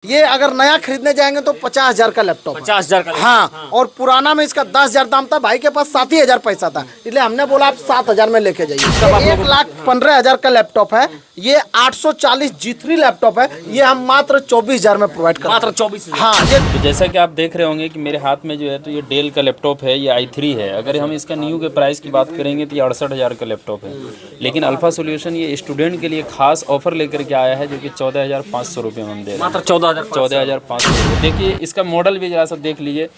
ये अगर नया खरीदने जाएंगे तो 50,000 का लैपटॉप 50,000 का। हाँ, और पुराना में इसका 10,000 दाम था। भाई के पास 7,000 पैसा था, इसलिए हमने बोला आप 7,000 में लेके जाइए। 1,15,000 का लैपटॉप है। ये 840 G3 लैपटॉप है। ये हम मात्र 24,000 में प्रोवाइड करते हैं। मात्र 24,000। हाँ, ये तो जैसा कि आप देख रहे होंगे कि मेरे हाथ में जो है तो ये डेल का लैपटॉप है, ये i3 है। अगर हम इसका न्यू के प्राइस की बात करेंगे तो ये 68,000 का लैपटॉप है। लेकिन अल्फा सॉल्यूशन ये स्टूडेंट के लिए खास ऑफर लेकर के आया है, जो कि 14,500 रुपये में हम दे रहे हैं। मात्र 14,500। देखिए इसका मॉडल भी जरा सा देख लीजिए,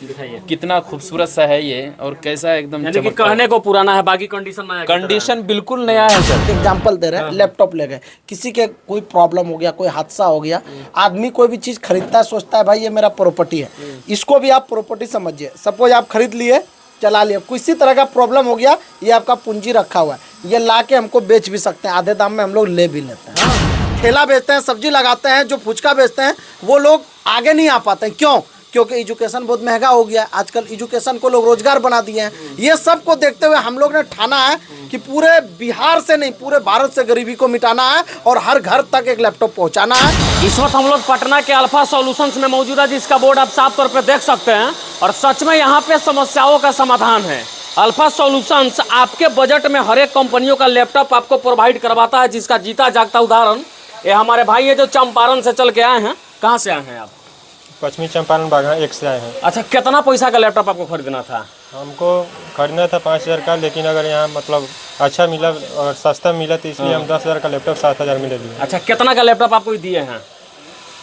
कितना खूबसूरत सा है ये, और कैसा एकदम यानी कि कहने को पुराना है, बाकी कंडीशन नया। कंडीशन बिल्कुल नया है सर। एग्जाम्पल दे रहे हैं, लैपटॉप ले गए, किसी के कोई प्रॉब्लम हो गया, कोई हादसा हो गया, आदमी कोई भी चीज़ खरीदता है सोचता है भाई ये मेरा प्रॉपर्टी है। इसको भी आप प्रॉपर्टी समझिए। सपोज आप खरीद लिए, चला लिए, किसी तरह का प्रॉब्लम हो गया, ये आपका पूंजी रखा हुआ है, ये ला के हमको बेच भी सकते हैं, आधे दाम में हम लोग ले भी लेते हैं। ठेला बेचते हैं, सब्जी लगाते हैं, जो फुचका बेचते हैं वो लोग आगे नहीं आ पाते हैं। क्यों? क्योंकि एजुकेशन बहुत महंगा हो गया। आजकल एजुकेशन को लोग रोजगार बना दिए हैं। ये सब को देखते हुए हम लोग ने ठाना है कि पूरे बिहार से नहीं, पूरे भारत से गरीबी को मिटाना है और हर घर तक एक लैपटॉप पहुंचाना है। इस वक्त हम लोग पटना के अल्फा सॉल्यूशंस में मौजूद है, जिसका बोर्ड आप साफ तौर पे देख सकते हैं, और सच में यहाँ पे समस्याओं का समाधान है। अल्फा सॉल्यूशंस आपके बजट में हर एक कंपनियों का लैपटॉप आपको प्रोवाइड करवाता है, जिसका जीता जागता उदाहरण ये हमारे भाई है जो चंपारण से चल के आए हैं। कहाँ से आए हैं आप? पश्चिमी चंपारण बागा 1 से आए हैं। अच्छा, कितना पैसा का लैपटॉप आपको खरीदना था? हमको खरीदना था 5,000 का, लेकिन अगर यहाँ मतलब अच्छा मिला और सस्ता मिला तो इसलिए हम 10,000 का लैपटॉप 7,000 में ले लिए। अच्छा, कितना का लैपटॉप आपको दिए हैं?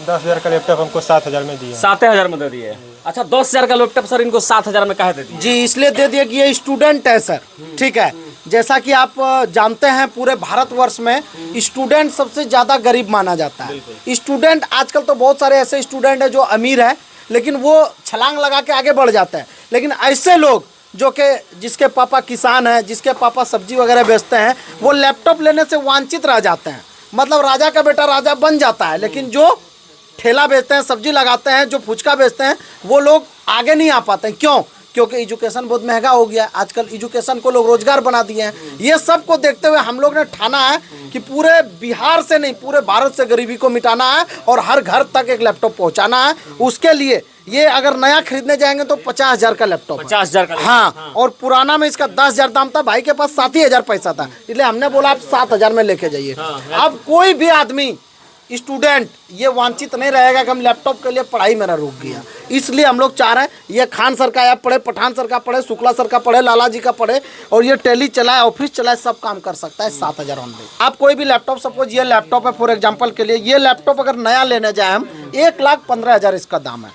10,000 का लैपटॉप हमको 7,000 में दिए। 7,000 में दे दिए। अच्छा, 10,000 का लैपटॉप सर इनको 7,000 में काहे दे दिए? जी, इसलिए दे दिया कि ये स्टूडेंट है सर। ठीक है, जैसा कि आप जानते हैं पूरे भारतवर्ष में स्टूडेंट सबसे ज़्यादा गरीब माना जाता है। स्टूडेंट आजकल तो बहुत सारे ऐसे स्टूडेंट हैं जो अमीर है, लेकिन वो छलांग लगा के आगे बढ़ जाते हैं। लेकिन ऐसे लोग जो कि जिसके पापा किसान हैं, जिसके पापा सब्जी वगैरह बेचते हैं, वो लैपटॉप लेने से वांछित रह जाते हैं। मतलब राजा का बेटा राजा बन जाता है, लेकिन जो ठेला बेचते हैं, सब्जी लगाते हैं, जो फुचका बेचते हैं, वो लोग आगे नहीं आ पाते हैं। क्यों? क्योंकि एजुकेशन बहुत महंगा हो गया। आजकल एजुकेशन को लोग रोजगार बना दिए हैं। ये सब को देखते हुए हम लोग ने ठाना है कि पूरे बिहार से नहीं, पूरे भारत से गरीबी को मिटाना है और हर घर तक एक लैपटॉप पहुंचाना है। उसके लिए ये अगर नया खरीदने जाएंगे तो 50,000 का लैपटॉप 50,000 का। हाँ, और पुराना में इसका 10,000 दाम था। भाई के पास 7,000 पैसा था, इसलिए हमने बोला आप 7,000 में लेके जाइए। अब कोई भी आदमी स्टूडेंट ये वांछित नहीं रहेगा कि हम लैपटॉप के लिए पढ़ाई मेरा रुक गया। इसलिए हम लोग चाह रहे हैं ये खान सर का ऐप पढ़े, पठान सर का पढ़े, शुक्ला सर का पढ़े, लाला जी का पढ़े, और ये टेली चलाए, ऑफिस चलाए, सब काम कर सकता है 7,000 ऑनलाइन। आप कोई भी लैपटॉप, सपोज ये लैपटॉप है फॉर एग्जाम्पल के लिए, ये लैपटॉप अगर नया लेने जाए हम 1,15,000 इसका दाम है।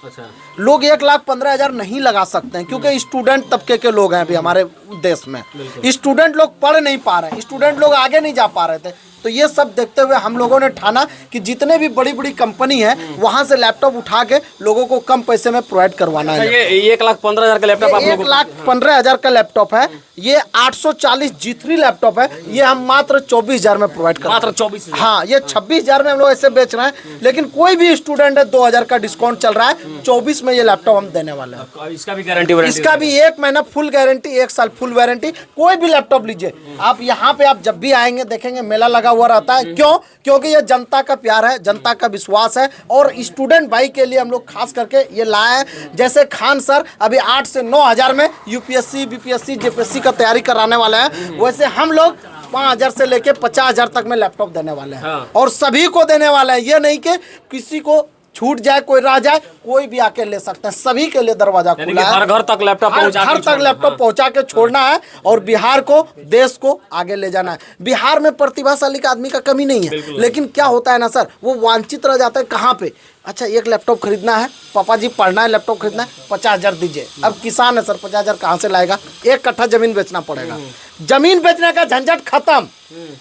लोग 1,15,000 नहीं लगा सकते हैं क्योंकि स्टूडेंट तबके के लोग हैं अभी हमारे देश में। स्टूडेंट लोग पढ़ नहीं पा रहे हैं, स्टूडेंट लोग आगे नहीं जा पा रहे थे। तो ये सब देखते हुए हम लोगों ने ठाना कि जितने भी बड़ी बड़ी कंपनी है वहां से लैपटॉप उठा के लोगों को कम पैसे में प्रोवाइड करवाना है। ये 1,15,000 का लैपटॉप आप लोगों को 1,15,000 का लैपटॉप है। ये 840 G3 लैपटॉप है। ये हम मात्र 24,000 में प्रोवाइड कर मात्र 24,000। हाँ, ये 26,000 में हम लोग ऐसे बेच रहे हैं, लेकिन कोई भी स्टूडेंट है 2,000 का डिस्काउंट चल रहा है। 24 में ये लैपटॉप हम देने वाले हैं। इसका भी गारंटी वारंटी? इसका भी 1 महीना फुल गारंटी, 1 साल फुल वारंटी। कोई भी लैपटॉप लीजिए आप, यहाँ पे आप जब भी आएंगे देखेंगे मेला लगा हुआ रहता है। क्यों? क्योंकि ये जनता का प्यार है, जनता का विश्वास है, और स्टूडेंट भाई के लिए हम लोग खास करके ये लाए हैं। जैसे खान सर अभी 8 से 9,000 में यूपीएससी, बीपीएससी, जेपीएससी का तैयारी कराने वाले हैं, वैसे हम लोग 5,000 से लेके 50,000 तक में लैपटॉप देने वाले हैं। और सभी को देने वाले हैं। ये नहीं कि किसी को छूट जाए, कोई रह जाए, कोई भी आके ले सकते हैं। सभी के लिए दरवाजा खुला है। हर घर तक लैपटॉप पहुंचा के छोड़ना है और बिहार को, देश को आगे ले जाना है। बिहार में प्रतिभाशाली का आदमी का कमी नहीं है, लेकिन क्या होता है ना सर, वो वांछित रह जाता है। कहाँ पे? अच्छा, एक लैपटॉप खरीदना है, पापा जी पढ़ना है, लैपटॉप खरीदना है, 50,000 दीजिए। अब किसान है सर, 50,000 कहाँ से लाएगा? 1 कट्ठा जमीन बेचना पड़ेगा। जमीन बेचने का झंझट खत्म।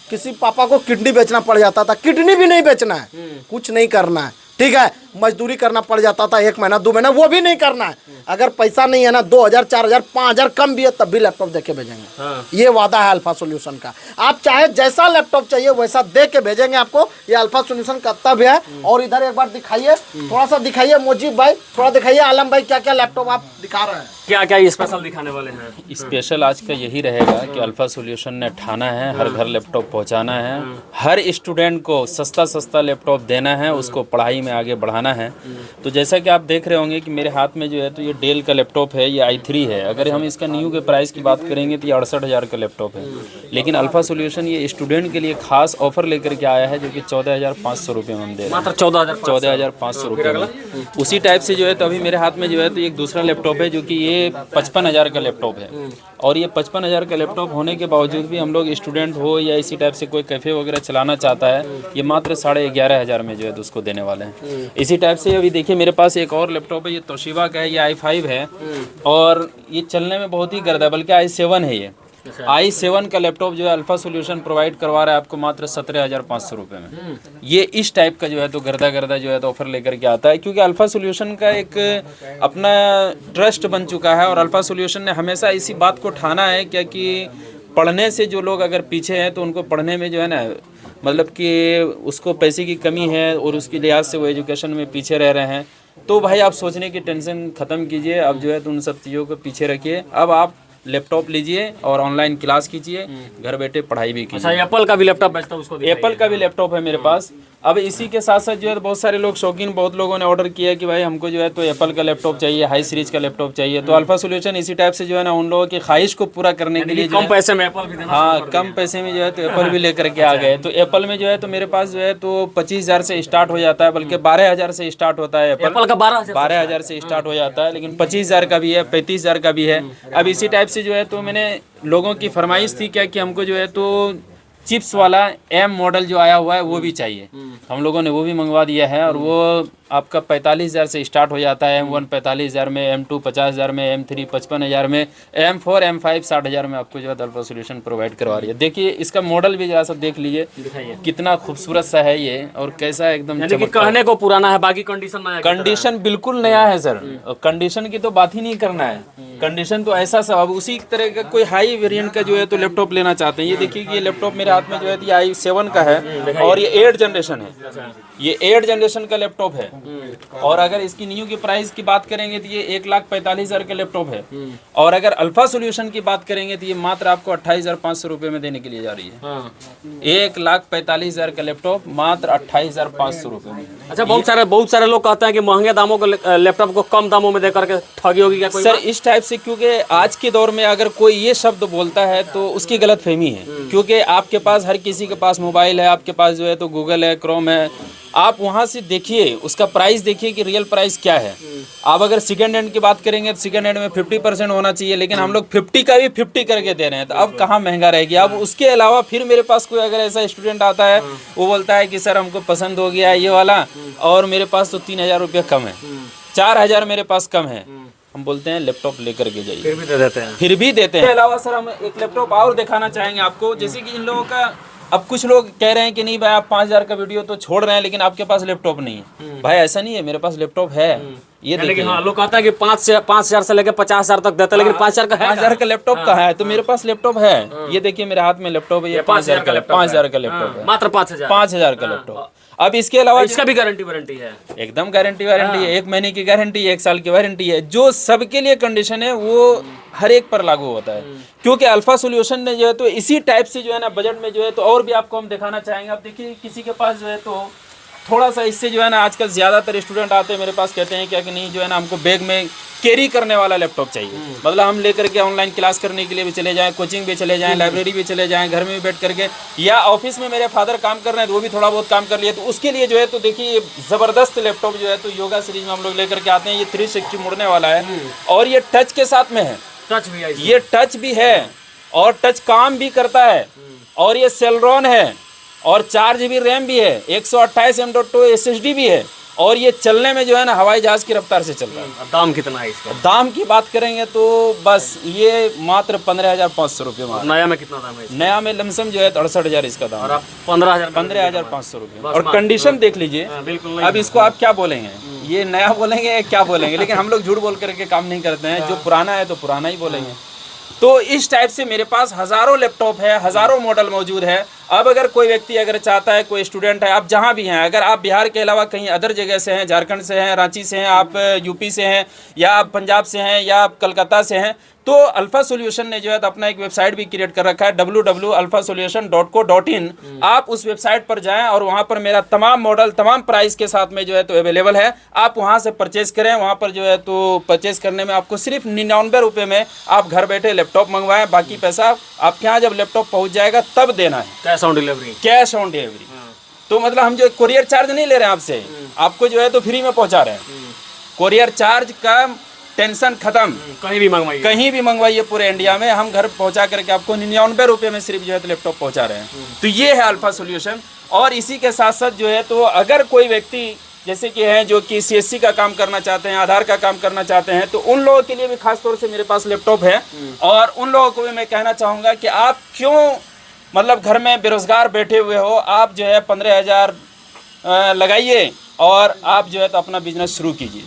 किसी पापा को किडनी बेचना पड़ जाता था, किडनी भी नहीं बेचना है, कुछ नहीं करना है। ठीक है, मजदूरी करना पड़ जाता था 1 महीना 2 महीना, वो भी नहीं करना है। अगर पैसा नहीं है ना, 2,000, 4,000, 5,000 कम भी है तब भी लैपटॉप दे के भेजेंगे। ये वादा है अल्फा सॉल्यूशन का। आप चाहे जैसा लैपटॉप चाहिए वैसा दे के भेजेंगे आपको। ये अल्फा सॉल्यूशन का तब है। और इधर एक बार दिखाइए, थोड़ा सा दिखाइए मुजीब भाई, थोड़ा दिखाइए आलम भाई, क्या क्या लैपटॉप आप दिखा रहे हैं? क्या क्या स्पेशल दिखाने वाले हैं? स्पेशल आज का यही रहेगा कि अल्फा सॉल्यूशन ने ठाना है हर घर लैपटॉप पहुंचाना है, हर स्टूडेंट को सस्ता सस्ता लैपटॉप देना है, उसको पढ़ाई में आगे बढ़ाना दिखाना है। तो जैसा कि आप देख रहे होंगे कि मेरे हाथ में जो है तो ये डेल का लैपटॉप है, ये i3 है। अगर हम इसका न्यू के प्राइस की बात करेंगे तो ये 68,000 का लैपटॉप है, लेकिन अल्फा सॉल्यूशन ये स्टूडेंट के लिए खास ऑफर लेकर के आया है जो कि 14,500 रुपये में हम दे रहे हैं। मात्र 14,500 रुपये में। उसी टाइप से जो है तो अभी मेरे हाथ में जो है तो एक दूसरा लैपटॉप है जो कि ये 55,000 का लैपटॉप है। और ये 55,000 का लैपटॉप होने के बावजूद भी हम लोग स्टूडेंट हो या इसी टाइप से कोई कैफ़े वगैरह चलाना चाहता है, ये मात्र 11,500 में जो है तो उसको देने वाले हैं। इसी टाइप से अभी देखिए मेरे पास एक और लैपटॉप है, ये तोशिबा का है, ये i5 है और ये चलने में बहुत ही गर्दा, बल्कि i7 है। ये i7 का लैपटॉप जो है अल्फा सॉल्यूशन प्रोवाइड करवा रहा है आपको मात्र 17,500 रुपये में। ये इस टाइप का जो है तो गर्दा जो है तो ऑफर लेकर के आता है, क्योंकि अल्फा सॉल्यूशन का एक अपना ट्रस्ट बन चुका है और अल्फा सॉल्यूशन ने हमेशा इसी बात को ठाना है क्या कि पढ़ने से जो लोग अगर पीछे हैं तो उनको पढ़ने में जो है ना, मतलब कि उसको पैसे की कमी है और उसकी लिहाज से वो एजुकेशन में पीछे रह रहे हैं। तो भाई आप सोचने की टेंशन ख़त्म कीजिए, अब जो है तो उन सब चीज़ों को पीछे रखिए। अब आप लैपटॉप लीजिए और ऑनलाइन क्लास कीजिए, घर बैठे पढ़ाई भी कीजिए। अच्छा, एप्पल का भी लैपटॉप बेचता हूँ, उसको एप्पल का भी लैपटॉप है मेरे पास। अब इसी के साथ साथ जो है बहुत सारे लोग शौकीन, बहुत लोगों ने ऑर्डर किया कि भाई हमको जो है तो एप्पल का लैपटॉप चाहिए, हाई सीरीज का लैपटॉप चाहिए। तो अल्फा सॉल्यूशन इसी टाइप से जो है ना उन लोगों की ख्वाहिश को पूरा करने के लिए कम पैसे में एप्पल भी देना, हाँ कम पैसे में जो है तो एप्पल भी लेकर के आ गए। तो एप्पल में जो है तो मेरे पास जो है तो 25,000 से स्टार्ट हो जाता है, बल्कि 12,000 से स्टार्ट होता है। एप्पल का 12,000 से स्टार्ट हो जाता है, लेकिन 25,000 का भी है, 35,000 का भी है। अब इसी टाइप से जो है तो मैंने लोगों की फरमाइश थी क्या कि हमको जो है तो चिप्स वाला एम मॉडल जो आया हुआ है वो भी चाहिए। हम लोगों ने वो भी मंगवा दिया है और वो आपका 45,000 से स्टार्ट हो जाता है। M1 45,000 में, M2 50,000 में, M3 55,000 में, M4 M5 60,000 में आपको जो है अल्फा सॉल्यूशन प्रोवाइड करवा रही है। देखिए इसका मॉडल भी जरा सा देख लीजिए, कितना खूबसूरत सा है ये और कैसा एकदम कहने को पुराना है, बाकी कंडीशन नया, कंडीशन बिल्कुल नया है सर। कंडीशन की तो बात ही नहीं करना है, कंडीशन तो ऐसा सब। अब उसी तरह का कोई हाई वेरिएंट का जो है तो लैपटॉप लेना चाहते हैं। ये देखिए कि ये लैपटॉप मेरे हाथ में जो है ये i7 का है और ये 8th जनरेशन है। ये 8th जनरेशन का लैपटॉप है और अगर इसकी न्यू की प्राइस की बात करेंगे तो ये 1,45,000 का लैपटॉप है। और अगर अल्फा सॉल्यूशन की बात करेंगे तो ये मात्र आपको 28,500 रुपये में देने के लिए जा रही है। 1,45,000 का लैपटॉप मात्र 28,500 रुपये में। अच्छा, बहुत सारे लोग कहते हैं कि महंगे दामों के लैपटॉप को कम दामों में देकर के ठगी होगी क्या कोई? सर इस टाइप से, क्योंकि आज के दौर में अगर कोई ये शब्द बोलता है तो उसकी गलतफहमी है, क्योंकि आपके पास हर किसी के पास मोबाइल है, आपके पास जो है तो गूगल है, क्रोम है, आप वहाँ से देखिए उसका प्राइस देखिए कि रियल प्राइस क्या है। आप अगर सेकेंड हैंड की बात करेंगे तो सेकेंड हैंड में 50% होना चाहिए, लेकिन हम लोग 50 का भी 50 करके दे रहे हैं, तो अब कहाँ महंगा रहेगी। अब उसके अलावा फिर मेरे पास कोई अगर ऐसा स्टूडेंट आता है वो बोलता है कि सर हमको पसंद हो गया ये वाला और मेरे पास तो 3,000 रुपये कम है, 4,000 मेरे पास कम है, हम बोलते हैं लैपटॉप लेकर के जाइए, फिर भी दे देते हैं, फिर भी देते हैं। इसके अलावा सर हम एक लैपटॉप और दिखाना चाहेंगे आपको, जैसे कि इन लोगों का, अब कुछ लोग कह रहे हैं कि नहीं भाई आप 5,000 का वीडियो तो छोड़ रहे हैं लेकिन आपके पास लैपटॉप नहीं है। भाई ऐसा नहीं है, मेरे पास लैपटॉप है। ये देखिए, हाँ लोग कहता है कि 5,000 से लेकर 50,000 तक देते हैं, लेकिन 5,000 का है, 5,000 का लैपटॉप कहाँ है? तो मेरे पास लैपटॉप है, ये देखिए मेरे हाथ में लैपटॉप है, ये 5,000 का लैपटॉप है, मात्र 5,000 का लैपटॉप। अब इसके अलावा इसका भी गारंटी वारंटी है, एकदम गारंटी वारंटी है, 1 महीने की गारंटी है, 1 साल की वारंटी है। जो सबके लिए कंडीशन है वो हर एक पर लागू होता है, क्योंकि अल्फा सॉल्यूशन ने जो है तो इसी टाइप से जो है ना बजट में जो है तो और भी आपको हम दिखाना चाहेंगे। आप देखिए किसी के पास जो है तो थोड़ा सा इससे जो है ना, आजकल ज़्यादातर स्टूडेंट आते हैं मेरे पास, कहते हैं क्या कि नहीं जो है ना हमको बैग में कैरी करने वाला लैपटॉप चाहिए, मतलब हम लेकर के ऑनलाइन क्लास करने के लिए भी चले जाएं, कोचिंग भी चले जाएं, लाइब्रेरी भी चले जाएं, घर में भी बैठ करके, या ऑफिस में मेरे फादर काम कर रहे हैं तो वो भी थोड़ा बहुत काम कर लिए, तो उसके लिए जो है तो देखिए ये ज़बरदस्त लैपटॉप जो है तो योगा सीरीज में हम लोग लेकर के आते हैं। ये 360 मुड़ने वाला है और ये टच के साथ में है, टच भी है, ये टच भी है और टच काम भी करता है और ये सेलरॉन है और 4 GB रैम भी है, 128 M.2 SSD भी है और ये चलने में जो है ना हवाई जहाज की रफ्तार से चल रहा है। दाम कितना है इसका? दाम की बात करेंगे तो बस ये मात्र 15,500 रुपये में। नया में कितना दाम है? नया में लमसम जो है 68,000 इसका दाम, और आप 15,500 रुपये। और कंडीशन देख लीजिए, बिल्कुल। अब इसको आप क्या बोलेंगे, ये नया बोलेंगे क्या बोलेंगे, लेकिन हम लोग झूठ बोल करके काम नहीं करते हैं, जो पुराना है तो पुराना ही बोलेंगे। तो इस टाइप से मेरे पास हज़ारों लैपटॉप है, हज़ारों मॉडल मौजूद है। अब अगर कोई व्यक्ति अगर चाहता है, कोई स्टूडेंट है, आप जहाँ भी हैं, अगर आप बिहार के अलावा कहीं अदर जगह से हैं, झारखंड से हैं, रांची से हैं, आप यूपी से हैं, या आप पंजाब से हैं, या आप कलकत्ता से हैं, तो अल्फा सॉल्यूशन ने जो है तो अपना एक वेबसाइट भी क्रिएट कर रखा है www.alphasolution.co.in। आप उस वेबसाइट पर जाएं और वहां पर मेरा तमाम मॉडल तमाम प्राइस के साथ में जो है तो अवेलेबल है। आप वहां से परचेज करें। वहां पर जो है तो परचेज करने में आपको सिर्फ 99 रुपये में आप घर बैठे लैपटॉप मंगवाएं। बाकी पैसा आपके यहाँ जब लैपटॉप पहुंच जाएगा तब देना है, cash on delivery. Cash on delivery. तो मतलब हम जो कोरियर चार्ज नहीं ले रहे हैं आपसे, आपको जो है तो फ्री में पहुंचा रहे हैं। कोरियर चार्ज का टेंशन खत्म, कहीं भी मंगवाइए, कहीं भी मंगवाइए पूरे इंडिया में, हम घर पहुंचा करके आपको 99 रुपये में सिर्फ जो है तो लैपटॉप पहुंचा रहे हैं। तो ये है अल्फा सॉल्यूशन। और इसी के साथ साथ जो है तो अगर कोई व्यक्ति जैसे कि हैं जो कि CSC का काम करना चाहते हैं, आधार का काम करना चाहते हैं, तो उन लोगों के लिए भी खास तौर से मेरे पास लैपटॉप है। और उन लोगों को भी मैं कहना चाहूँगा कि आप क्यों मतलब घर में बेरोजगार बैठे हुए हो, आप जो है 15,000 लगाइए और आप जो है तो अपना बिजनेस शुरू कीजिए।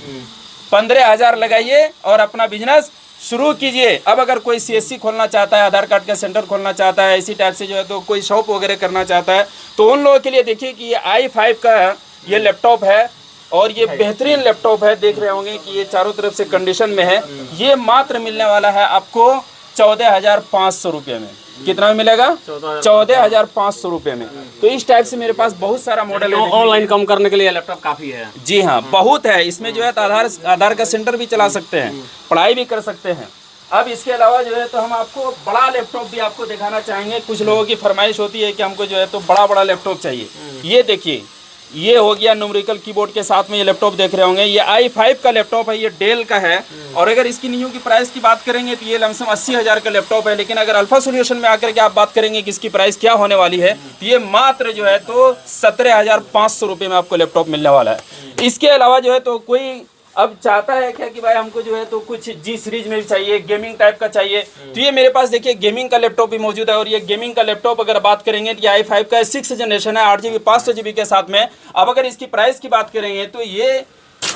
15,000 लगाइए और अपना बिजनेस शुरू कीजिए। अब अगर कोई CSC खोलना चाहता है, आधार कार्ड का सेंटर खोलना चाहता है, इसी टाइप से जो है तो कोई शॉप वगैरह करना चाहता है, तो उन लोगों के लिए देखिए कि ये i5 का ये लैपटॉप है और ये बेहतरीन लैपटॉप है। देख रहे होंगे कि ये चारों तरफ से कंडीशन में है। ये मात्र मिलने वाला है आपको 14,500 रुपये में। कितना में मिलेगा? 14,500 रुपये में। तो इस टाइप से मेरे पास बहुत सारा मॉडल है। ऑनलाइन काम करने के लिए लैपटॉप काफी है। जी हाँ, बहुत है। इसमें जो है तो आधार का सेंटर भी चला सकते हैं, पढ़ाई भी कर सकते हैं। अब इसके अलावा जो है तो हम आपको बड़ा लैपटॉप भी आपको दिखाना चाहेंगे। कुछ लोगों की फरमाइश होती है कि हमको जो है तो बड़ा लैपटॉप चाहिए। ये देखिए, ये हो गया न्यूमेरिकल कीबोर्ड के साथ में ये लैपटॉप देख रहे होंगे। ये i5 का लैपटॉप है, ये डेल का है। और अगर इसकी न्यू की प्राइस की बात करेंगे तो ये लमसम 80,000 का लैपटॉप है। लेकिन अगर अल्फा सॉल्यूशन में आकर के आप बात करेंगे कि इसकी प्राइस क्या होने वाली है, तो ये मात्र जो है तो 17,500 रुपये में आपको लैपटॉप मिलने वाला है। इसके अलावा जो है तो कोई अब चाहता है क्या कि भाई हमको जो है तो कुछ G सीरीज में भी चाहिए, गेमिंग टाइप का चाहिए, तो ये मेरे पास देखिए गेमिंग का लैपटॉप भी मौजूद है। और ये गेमिंग का लैपटॉप अगर बात करेंगे तो ये i5 का 6th जनरेशन है, 8GB 500GB के साथ में। अब अगर इसकी प्राइस की बात करेंगे तो ये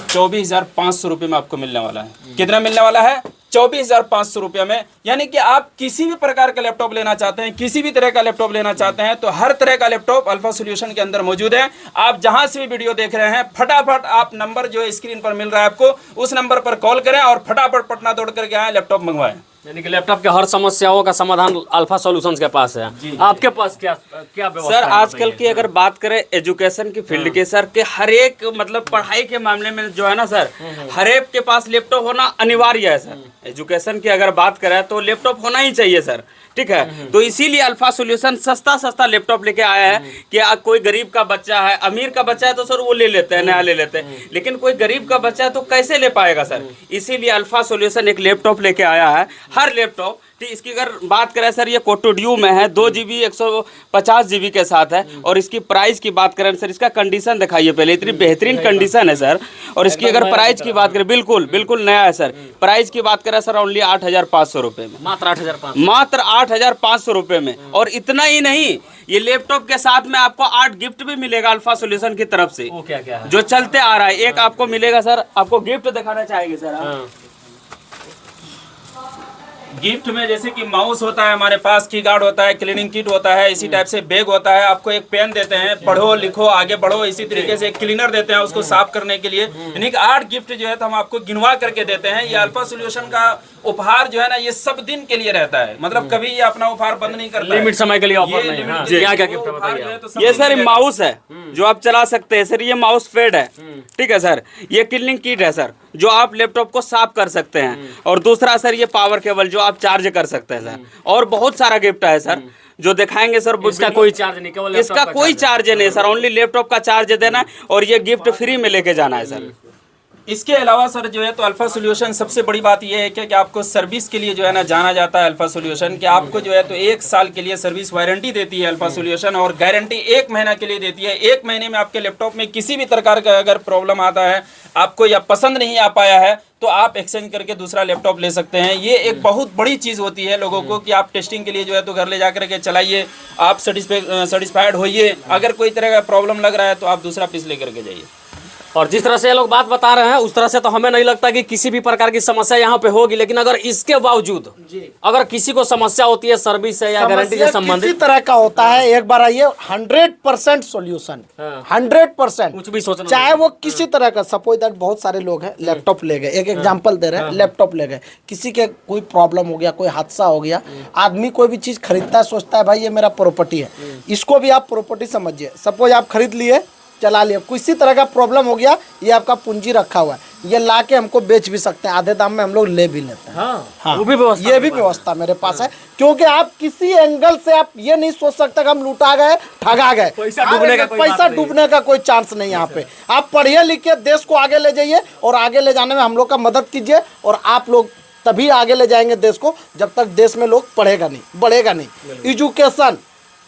24,500 रुपये में आपको मिलने वाला है। कितना मिलने वाला है? 24,500 रुपये में। यानी कि आप किसी भी प्रकार का लैपटॉप लेना चाहते हैं, किसी भी तरह का लैपटॉप लेना चाहते हैं, तो हर तरह का लैपटॉप अल्फा सॉल्यूशन के अंदर मौजूद है। आप जहां से भी वीडियो देख रहे हैं, फटाफट आप नंबर जो है स्क्रीन पर मिल रहा है आपको, उस नंबर पर कॉल करें और फटाफट पटना दौड़ करके आए, लैपटॉप मंगवाएं। यानी कि लैपटॉप के हर समस्याओं का समाधान अल्फा सॉल्यूशंस के पास है। आपके पास क्या व्यवस्था सर है? आजकल की अगर बात करें एजुकेशन की फील्ड के सर के हर एक मतलब पढ़ाई के मामले में जो है ना सर, हर एक के पास लैपटॉप होना अनिवार्य है सर। एजुकेशन की अगर बात करें तो लैपटॉप होना ही चाहिए सर, ठीक है। तो इसीलिए अल्फा सॉल्यूशन सस्ता लैपटॉप लेके आया है कि कोई गरीब का बच्चा है, अमीर का बच्चा है तो सर वो ले लेते हैं, नया ले लेते हैं, लेकिन कोई गरीब का बच्चा है तो कैसे ले पाएगा सर। इसीलिए अल्फा सॉल्यूशन एक लैपटॉप लेके आया है। हर लैपटॉप इसकी अगर बात करें सर, ये कोटो ड्यू में है, 2GB 150GB के साथ है। और इसकी प्राइस की बात करें सर, इसका कंडीशन दिखाइए पहले, इतनी बेहतरीन कंडीशन है सर। और इसकी अगर प्राइस की बात करें, बिल्कुल नया है सर। प्राइस की बात करें सर, ओनली 8,500 रुपये में, मात्र 8,500, मात्र 8,500 रुपये में। और इतना ही नहीं, ये लैपटॉप के साथ में आपको 8 गिफ्ट भी मिलेगा अल्फा सॉल्यूशन की तरफ से, वो क्या है जो चलते आ रहा है। एक आपको मिलेगा सर, आपको गिफ्ट दिखाना चाहेंगे सर आप। गिफ्ट में जैसे कि माउस होता है हमारे पास, की गार्ड होता है, क्लीनिंग किट होता है, इसी टाइप से बैग होता है। आपको एक पेन देते हैं, पढ़ो लिखो आगे बढ़ो। इसी तरीके से एक क्लीनर देते हैं उसको साफ करने के लिए। यानी कि 8 गिफ्ट जो है तो हम आपको गिनवा करके देते हैं। ये अल्फा सॉल्यूशन का उपहार जो है ना, ये सब दिन के लिए रहता है, मतलब कभी ये अपना उपहार बंद नहीं करता, लिमिट समय के लिए ऑफर नहीं है। limit क्या क्या वो गिफ्ट उपहार बताइए जो है आप? तो सब ये दिन सर के लिए माउस है जो आप चला सकते हैं सर। ये माउस पैड है, ठीक है सर। ये क्लीनिंग किट है सर, जो आप लैपटॉप को साफ कर सकते हैं। और दूसरा सर, ये पावर केबल जो आप चार्ज कर सकते हैं सर। और बहुत सारा गिफ्ट है सर जो दिखाएंगे सर। इसका कोई चार्ज नहीं, केवल इसका लैपटॉप का कोई चार्ज चार्ज नहीं सर, ओनली लैपटॉप का चार्ज देना है और ये गिफ्ट फ्री में लेके जाना है सर। इसके अलावा सर जो है तो अल्फा सॉल्यूशन सबसे बड़ी बात यह है कि आपको सर्विस के लिए जो है ना जाना जाता है अल्फा सॉल्यूशन, कि आपको जो है तो 1 साल के लिए सर्विस वारंटी देती है अल्फा सॉल्यूशन, और गारंटी 1 महीना के लिए देती है। 1 महीने में आपके लैपटॉप में किसी भी प्रकार का अगर प्रॉब्लम आता है, आपको या पसंद नहीं आ पाया है, तो आप एक्सचेंज करके दूसरा लैपटॉप ले सकते हैं। ये एक बहुत बड़ी चीज़ होती है लोगों को कि आप टेस्टिंग के लिए जो है तो घर ले जा करके चलाइए, आप सेटिस्फाइड होइए। अगर कोई तरह का प्रॉब्लम लग रहा है तो आप दूसरा पीस ले करके जाइए। और जिस तरह से ये लोग बात बता रहे हैं उस तरह से तो हमें नहीं लगता कि किसी भी प्रकार की समस्या यहाँ पे होगी, लेकिन अगर इसके बावजूद अगर किसी को समस्या होती है सर्विस से या गारंटी से किसी संबंधित तरह का होता है, एक बार आइए, 100% सॉल्यूशन, 100%। कुछ भी सोचना चाहे वो किसी तरह का, सपोज दैट बहुत सारे लोग हैं लैपटॉप ले गए, एक एग्जांपल दे रहे हैं, लैपटॉप ले गए, किसी के कोई प्रॉब्लम हो गया, कोई हादसा हो गया, आदमी कोई भी चीज खरीदता है सोचता है भाई ये मेरा प्रॉपर्टी है, इसको भी आप प्रॉपर्टी समझिए। सपोज आप खरीद लिए, चला लिया, किसी तरह का प्रॉब्लम हो गया, ये आपका पूंजी रखा हुआ है, ये ला के हमको बेच भी सकते हैं, आधे दाम में हम लोग ले भी लेते हैं। हाँ, वो भी व्यवस्था ये भी व्यवस्था मेरे पास है, क्योंकि आप किसी एंगल से आप ये नहीं सोच सकते कि हम लूटा गए, ठगा गए, पैसा डूबने का कोई चांस नहीं। यहाँ पे आप पढ़िए लिखिए, देश को आगे ले जाइए, और आगे ले जाने में हम लोग का मदद कीजिए, और आप लोग तभी आगे ले जाएंगे देश को जब तक देश में लोग पढ़ेगा नहीं, बढ़ेगा नहीं।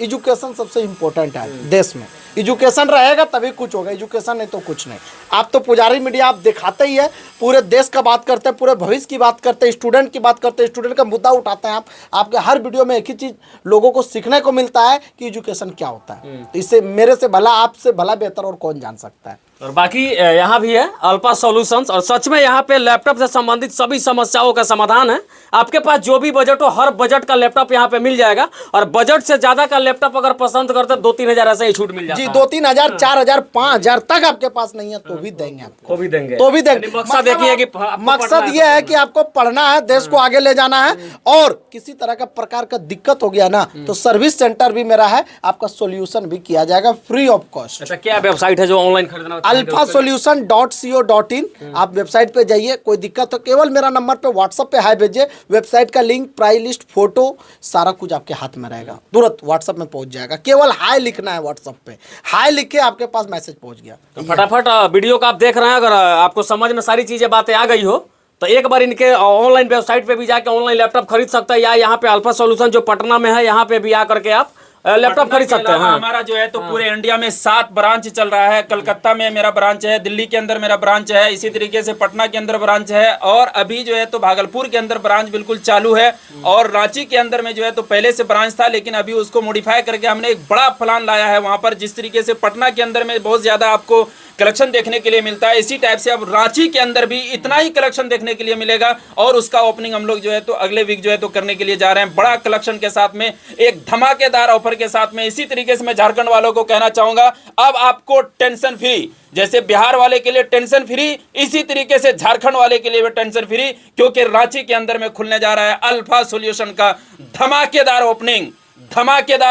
एजुकेशन सबसे इम्पोर्टेंट है देश में, एजुकेशन रहेगा तभी कुछ होगा, एजुकेशन नहीं तो कुछ नहीं। आप तो पुजारी मीडिया आप दिखाते ही है, पूरे देश का बात करते हैं, पूरे भविष्य की बात करते हैं, स्टूडेंट की बात करते हैं, स्टूडेंट का मुद्दा उठाते हैं आप। आपके हर वीडियो में एक ही चीज़ लोगों को सीखने को मिलता है कि एजुकेशन क्या होता है। इससे मेरे से भला, आपसे भला बेहतर और कौन जान सकता है। और बाकी यहाँ भी है अल्फा सॉल्यूशंस, और सच में यहाँ पे लैपटॉप से संबंधित सभी समस्याओं का समाधान है। आपके पास जो भी बजट हो, हर बजट का लैपटॉप यहाँ पे मिल जाएगा, और बजट से ज्यादा का लैपटॉप अगर पसंद करते 2-3 हजार ऐसे ही छूट मिल जाता जी, है। 2-3 हजार, 4 हजार, 5 हजार तक आपके पास नहीं है तो भी देंगे आपको, तो भी देंगे, तो भी देंगे। मकसद देखिए कि मकसद ये है कि आपको पढ़ना है, देश को आगे ले जाना है, और किसी तरह का प्रकार का दिक्कत हो गया ना तो सर्विस सेंटर भी मेरा है, आपका सोल्यूशन भी किया जाएगा फ्री ऑफ कॉस्ट। अच्छा, क्या वेबसाइट है जो ऑनलाइन खरीदना alphasolution.co.in, आप वेबसाइट पे जाइए, कोई दिक्कत हो केवल मेरा नंबर पे व्हाट्सएप पे हाई भेजिए, वेबसाइट का लिंक, प्राइस लिस्ट, फोटो, सारा कुछ आपके हाथ में रहेगा, तुरंत व्हाट्सएप में पहुंच जाएगा। केवल हाई लिखना है व्हाट्सएप पे, हाई लिख के आपके पास मैसेज पहुंच गया। तो फटाफट वीडियो को आप देख रहे हैं, अगर आपको समझ में सारी चीजें बातें आ गई हो तो एक बार इनके ऑनलाइन वेबसाइट पे भी जाके ऑनलाइन लैपटॉप खरीद सकते हैं, या यहाँ पे अल्फा सॉल्यूशन जो पटना में है यहाँ पे भी आकर के आप लैपटॉप खरीद सकते हैं। हमारा जो है तो पूरे इंडिया में 7 ब्रांच चल रहा है। कलकत्ता में मेरा ब्रांच है, दिल्ली के अंदर मेरा ब्रांच है, इसी तरीके से पटना के अंदर ब्रांच है, और अभी जो है तो भागलपुर के अंदर ब्रांच बिल्कुल चालू है, और रांची के अंदर में जो है तो पहले से ब्रांच था, लेकिन अभी उसको मॉडिफाई करके हमने एक बड़ा प्लान लाया है वहां पर। जिस तरीके से पटना के अंदर में बहुत ज्यादा आपको कलेक्शन देखने के लिए मिलता है, इसी टाइप से अब रांची के अंदर भी इतना ही कलेक्शन देखने के लिए मिलेगा, और उसका ओपनिंग हम लोग जो है तो अगले वीक जो है तो करने के लिए जा रहे हैं, बड़ा कलेक्शन के साथ में, एक धमाकेदार ऑफर के साथ में। इसी तरीके से मैं झारखंड वालों को कहना चाहूंगा, अब आपको टेंशन फ्री, जैसे बिहार वाले के लिए टेंशन फ्री, इसी तरीके से झारखंड वाले के लिए भी टेंशन फ्री, क्योंकि रांची के अंदर में खुलने जा रहा है अल्फा सॉल्यूशन का धमाकेदार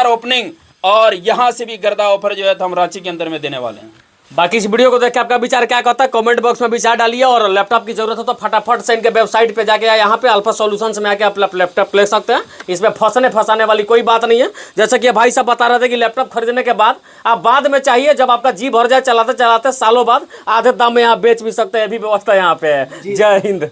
ओपनिंग, और यहां से भी गर्दा ऑफर जो है तो हम रांची के अंदर में देने वाले हैं। बाकी इस वीडियो को देख के आपका विचार क्या कहता है कमेंट बॉक्स में विचार डालिए, और लैपटॉप की जरूरत हो तो फटाफट से इनके वेबसाइट पे जाके या यहाँ पे अल्फा सॉल्यूशंस में आके आप लैपटॉप ले सकते हैं। इसमें फंसाने वाली कोई बात नहीं है। जैसे कि भाई साहब बता रहे थे कि लैपटॉप खरीदने के बाद आप बाद में चाहिए, जब आपका जी भर जाए चलाते चलाते सालों बाद आधे दाम में यहाँ बेच भी सकते हैं, ये भी व्यवस्था यहाँ पे है। जय हिंद।